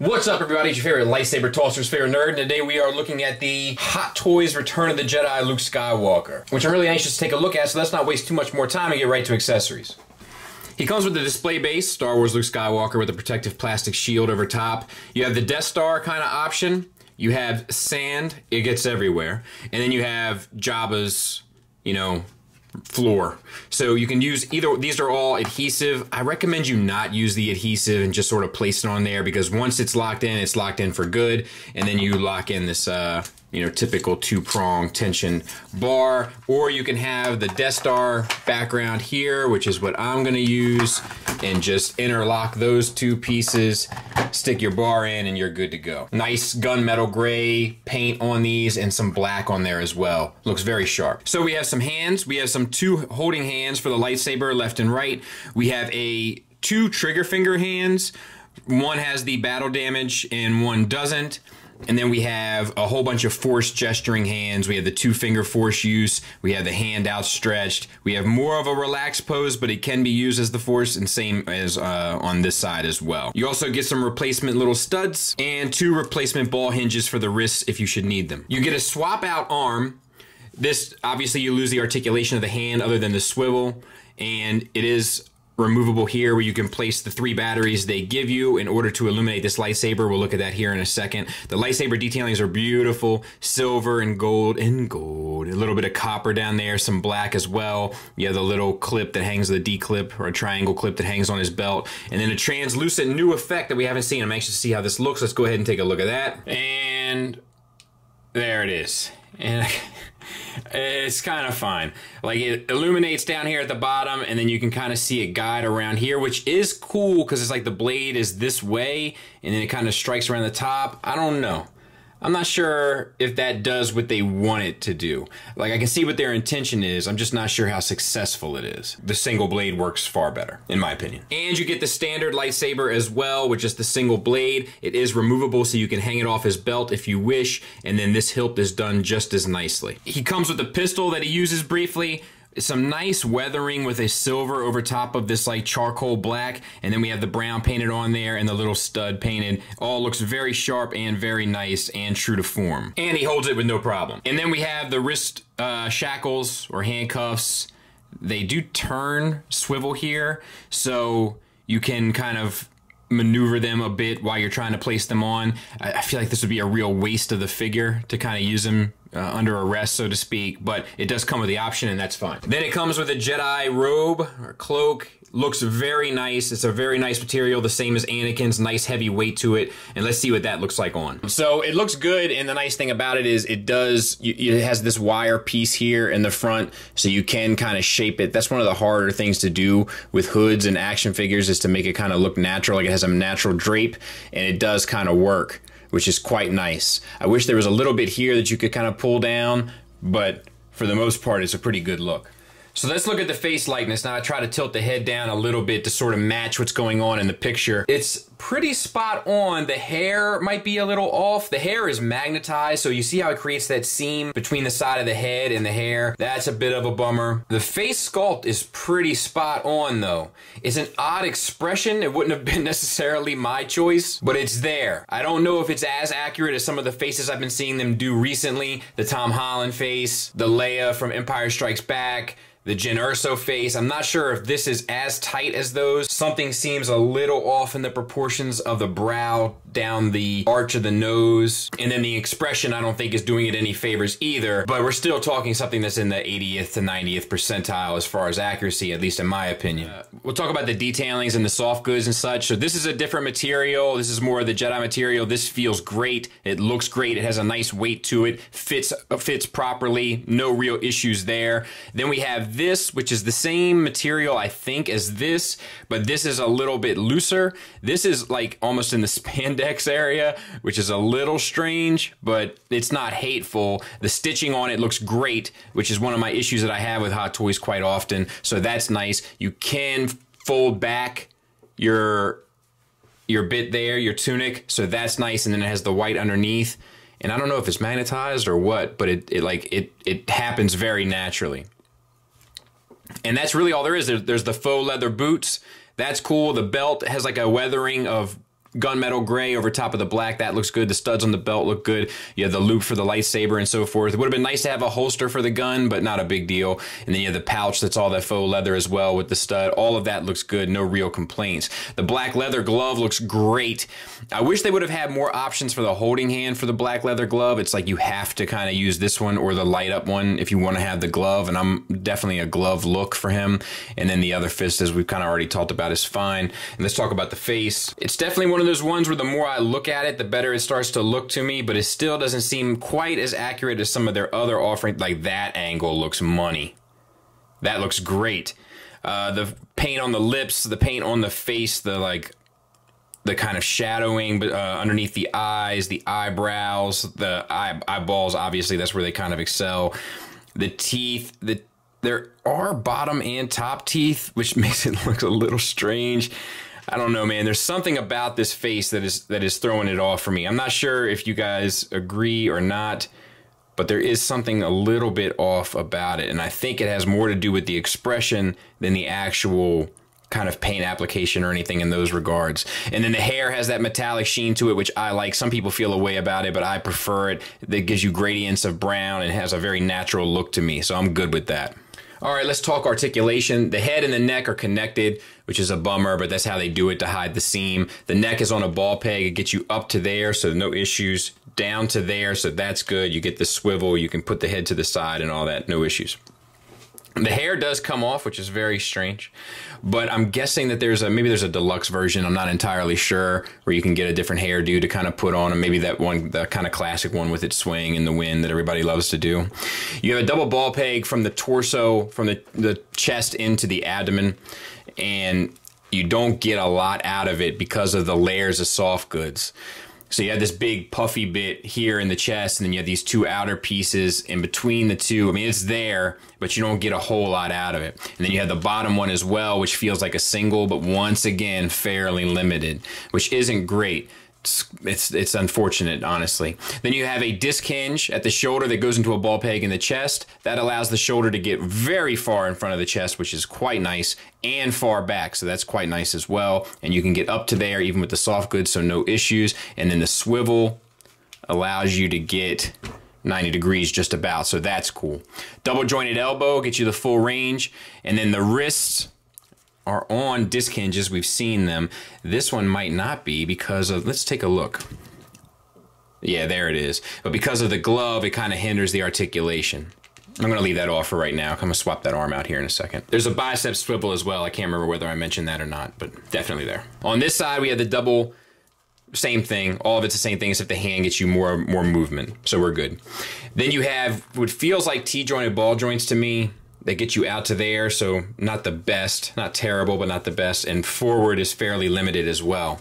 What's up, everybody? It's your favorite lightsaber tosser's favorite nerd, and today we are looking at the Hot Toys Return of the Jedi Luke Skywalker, which I'm really anxious to take a look at, so let's not waste too much more time and get right to accessories. He comes with the display base, Star Wars Luke Skywalker with a protective plastic shield over top. You have the Death Star kind of option. You have sand, it gets everywhere. And then you have Jabba's, floor. So you can use either, these are all adhesive. I recommend you not use the adhesive and just sort of place it on there, because once it's locked in for good. And then you lock in this, typical two-prong tension bar. Or you can have the Death Star background here, which is what I'm gonna use, and just interlock those two pieces, stick your bar in, and you're good to go. Nice gunmetal gray paint on these and some black on there as well. Looks very sharp. So we have some hands. We have some two holding hands for the lightsaber, left and right. We have two trigger finger hands. One has the battle damage and one doesn't. And then we have a whole bunch of force gesturing hands. We have the two-finger force use. We have the hand outstretched. We have more of a relaxed pose, but it can be used as the force, and same as on this side as well. You also get some replacement little studs and two replacement ball hinges for the wrists if you should need them. You get a swap-out arm. This, obviously, you lose the articulation of the hand other than the swivel, and it is removable here, where you can place the 3 batteries they give you in order to illuminate this lightsaber. We'll look at that here in a second. The lightsaber detailings are beautiful, silver and gold, a little bit of copper down there, some black as well. You have the little clip that hangs, the D-clip, or a triangle clip that hangs on his belt, and then a translucent new effect that we haven't seen. I'm anxious to see how this looks. Let's go ahead and take a look at that. And there it is. And it's kind of fine. Like, it illuminates down here at the bottom, and then you can kind of see a guide around here, which is cool because it's like the blade is this way and then it kind of strikes around the top. I don't know. I'm not sure if that does what they want it to do. Like, I can see what their intention is. I'm just not sure how successful it is. The single blade works far better, in my opinion. And you get the standard lightsaber as well, which is the single blade. It is removable, so you can hang it off his belt if you wish, and then this hilt is done just as nicely. He comes with a pistol that he uses briefly. Some nice weathering with a silver over top of this like charcoal black, and then we have the brown painted on there and the little stud painted. All looks very sharp and very nice and true to form. And he holds it with no problem. And then we have the wrist shackles or handcuffs. They do turn, swivel here, so you can kind of maneuver them a bit while you're trying to place them on. I feel like this would be a real waste of the figure to kind of use them under arrest, so to speak, but it does come with the option, and that's fine. Then it comes with a Jedi robe or cloak. Looks very nice. It's a very nice material, the same as Anakin's, nice heavy weight to it, and let's see what that looks like on. So it looks good, and the nice thing about it is it has this wire piece here in the front, so you can kind of shape it. That's one of the harder things to do with hoods and action figures, is to make it kind of look natural, like it has a natural drape, and it does kind of work, which is quite nice. I wish there was a little bit here that you could kind of pull down, but for the most part, it's a pretty good look. So let's look at the face likeness. Now I try to tilt the head down a little bit to sort of match what's going on in the picture. It's pretty spot on. The hair might be a little off. The hair is magnetized, so you see how it creates that seam between the side of the head and the hair. That's a bit of a bummer. The face sculpt is pretty spot on though. It's an odd expression. It wouldn't have been necessarily my choice, but it's there. I don't know if it's as accurate as some of the faces I've been seeing them do recently. The Tom Holland face, the Leia from Empire Strikes Back, the Jyn Erso face. I'm not sure if this is as tight as those. Something seems a little off in the proportions of the brow down the arch of the nose. And then the expression I don't think is doing it any favors either, but we're still talking something that's in the 80th to 90th percentile as far as accuracy, at least in my opinion. We'll talk about the detailings and the soft goods and such. So this is a different material. This is more of the Jedi material. This feels great. It looks great. It has a nice weight to it. Fits properly. No real issues there. Then we have this, which is the same material, I think, as this, but this is a little bit looser. This is like almost in the spandex area, which is a little strange, but it's not hateful. The stitching on it looks great, which is one of my issues that I have with Hot Toys quite often, so that's nice. You can fold back your bit there, your tunic, so that's nice, and then it has the white underneath. And I don't know if it's magnetized or what, but it happens very naturally. And that's really all there is. There's the faux leather boots. That's cool. The belt has like a weathering of gunmetal gray over top of the black. That looks good. The studs on the belt look good. You have the loop for the lightsaber and so forth. It would have been nice to have a holster for the gun, but not a big deal. And then you have the pouch that's all that faux leather as well with the stud. All of that looks good. No real complaints. The black leather glove looks great. I wish they would have had more options for the holding hand for the black leather glove. It's like you have to kind of use this one or the light up one if you want to have the glove, and I'm definitely a glove look for him. And then the other fist, as we've kind of already talked about, is fine. And let's talk about the face. It's definitely one of those ones where the more I look at it, the better it starts to look to me, but it still doesn't seem quite as accurate as some of their other offerings. Like that angle looks money. That looks great. The paint on the lips, the paint on the face, the kind of shadowing but underneath the eyes, the eyebrows, the eyeballs, obviously that's where they kind of excel. The teeth, there are bottom and top teeth, which makes it look a little strange. I don't know, man. There's something about this face that is throwing it off for me. I'm not sure if you guys agree or not, but there is something a little bit off about it. And I think it has more to do with the expression than the actual kind of paint application or anything in those regards. And then the hair has that metallic sheen to it, which I like. Some people feel a way about it, but I prefer it. It gives you gradients of brown and has a very natural look to me, so I'm good with that. All right, let's talk articulation. The head and the neck are connected, which is a bummer, but that's how they do it to hide the seam. The neck is on a ball peg. It gets you up to there, so no issues. Down to there, so that's good. You get the swivel. You can put the head to the side and all that. No issues. The hair does come off, which is very strange, but I'm guessing that maybe there's a deluxe version. I'm not entirely sure, where you can get a different hairdo to kind of put on, and maybe that one, the kind of classic one with its swing in the wind that everybody loves to do. You have a double ball peg from the torso, from the chest into the abdomen, and you don't get a lot out of it because of the layers of soft goods. So you have this big puffy bit here in the chest, and then you have these two outer pieces in between the two. I mean, it's there, but you don't get a whole lot out of it. And then you have the bottom one as well, which feels like a single, but once again, fairly limited, which isn't great. It's unfortunate, honestly. Then you have a disc hinge at the shoulder that goes into a ball peg in the chest. That allows the shoulder to get very far in front of the chest, which is quite nice, and far back, so that's quite nice as well. And you can get up to there even with the soft goods, so no issues. And then the swivel allows you to get 90 degrees just about, so that's cool. Double jointed elbow gets you the full range. And then the wrists are on disc hinges. We've seen them. This one might not be because of, let's take a look. Yeah, there it is. But because of the glove, it kind of hinders the articulation. I'm going to leave that off for right now. I'm going to swap that arm out here in a second. There's a bicep swivel as well. I can't remember whether I mentioned that or not, but definitely there. On this side, we have the double, same thing. All of it's the same thing, except the hand gets you more movement. So we're good. Then you have what feels like T-jointed ball joints to me. They get you out to there, so not the best, not terrible, but not the best. And forward is fairly limited as well.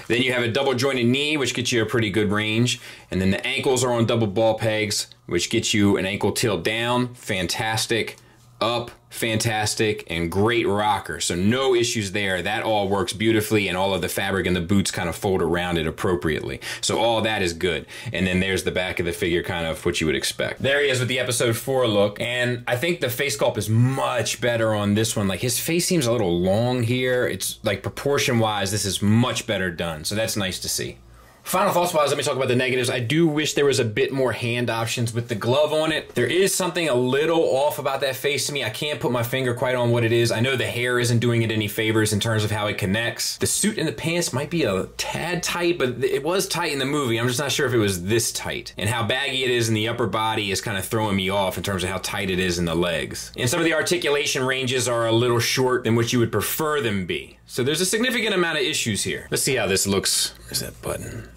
Then you have a double jointed knee, which gets you a pretty good range. And then the ankles are on double ball pegs, which gets you an ankle tilt down, fantastic, up, fantastic, and great rocker. So no issues there. That all works beautifully, and all of the fabric and the boots kind of fold around it appropriately. So all that is good. And then there's the back of the figure, kind of what you would expect. There he is with the episode 4 look, and I think the face sculpt is much better on this one. Like, his face seems a little long here. It's like proportion-wise, this is much better done. So that's nice to see. Final thoughts wise, let me talk about the negatives. I do wish there was a bit more hand options with the glove on it. There is something a little off about that face to me. I can't put my finger quite on what it is. I know the hair isn't doing it any favors in terms of how it connects. The suit and the pants might be a tad tight, but it was tight in the movie. I'm just not sure if it was this tight. And how baggy it is in the upper body is kind of throwing me off in terms of how tight it is in the legs. And some of the articulation ranges are a little short than what you would prefer them be. So there's a significant amount of issues here. Let's see how this looks. Where's that button?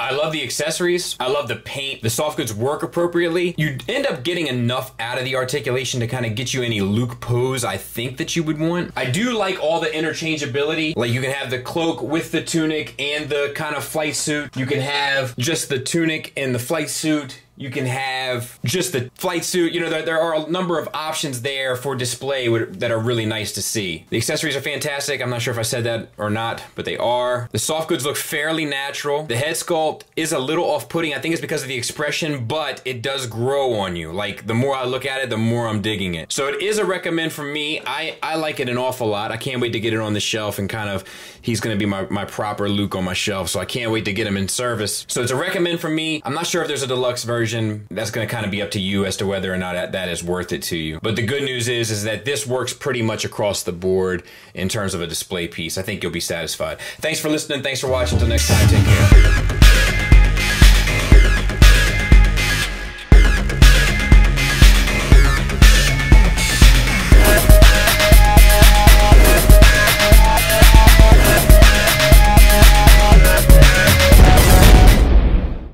I love the accessories. I love the paint. The soft goods work appropriately. You end up getting enough out of the articulation to kind of get you any Luke pose I think that you would want. I do like all the interchangeability. Like, you can have the cloak with the tunic and the kind of flight suit. You can have just the tunic and the flight suit. You can have just the flight suit. You know, there are a number of options there for display that are really nice to see. The accessories are fantastic. I'm not sure if I said that or not, but they are. The soft goods look fairly natural. The head sculpt is a little off-putting. I think it's because of the expression, but it does grow on you. Like, the more I look at it, the more I'm digging it. So it is a recommend for me. I like it an awful lot. I can't wait to get it on the shelf and kind of, he's going to be my proper Luke on my shelf, so I can't wait to get him in service. So it's a recommend for me. I'm not sure if there's a deluxe version. That's going to kind of be up to you as to whether or not that is worth it to you. But the good news is that this works pretty much across the board in terms of a display piece. I think you'll be satisfied. Thanks for listening. Thanks for watching. Until next time, take care.